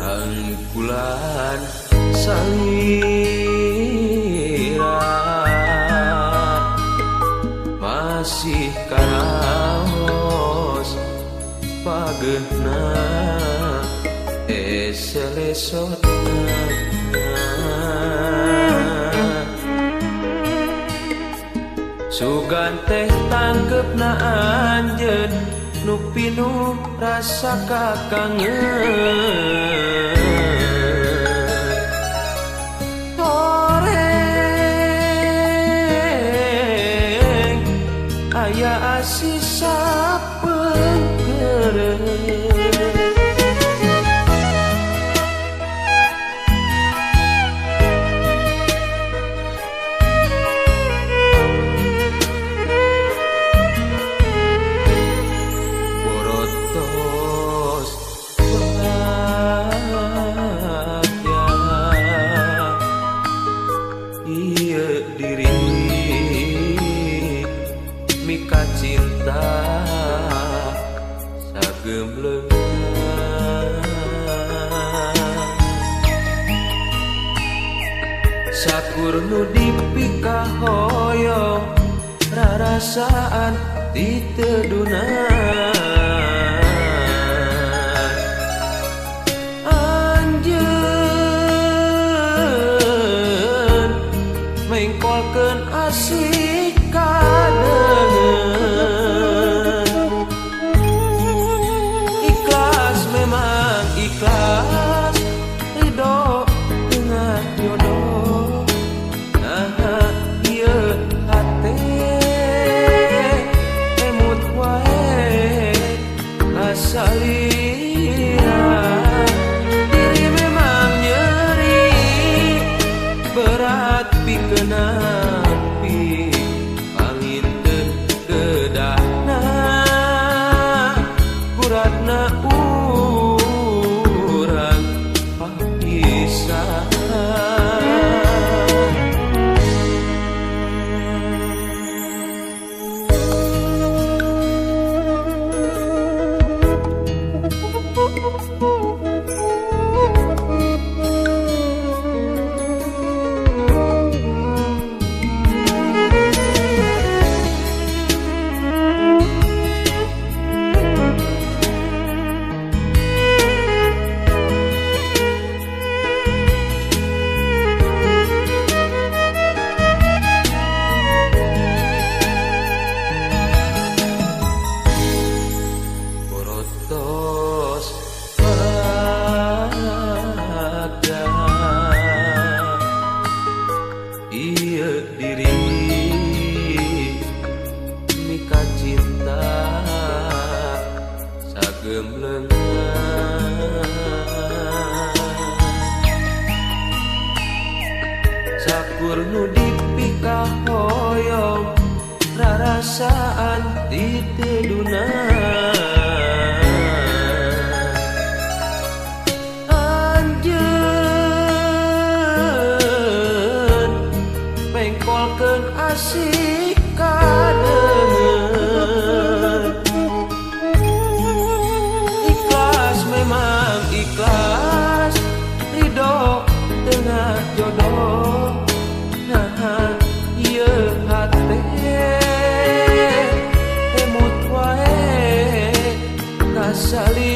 Rangkulan salira masih karaos pagehna selesotna sugan teh tangkepna anjeun nu pinuh rasa kakangeun horeng aya asih sapengkeureuh mika cinta sagemleung sakur nu dipika hoyong rarasaan di teduna anjeun mengkolkeun asik ikhlas memang ikhlas ridho dengan jodoh nah ieu hate emut wae kasalira diri memang nyeri berat pikeun na urang papisah ieu diri mika cinta sagemleung sakur nu dipika hoyong rarasaan di teduna mengkolkeun asik kadeungeun ikhlas memang ikhlas ridho dengan jodoh nah ieu hate emut wae kasali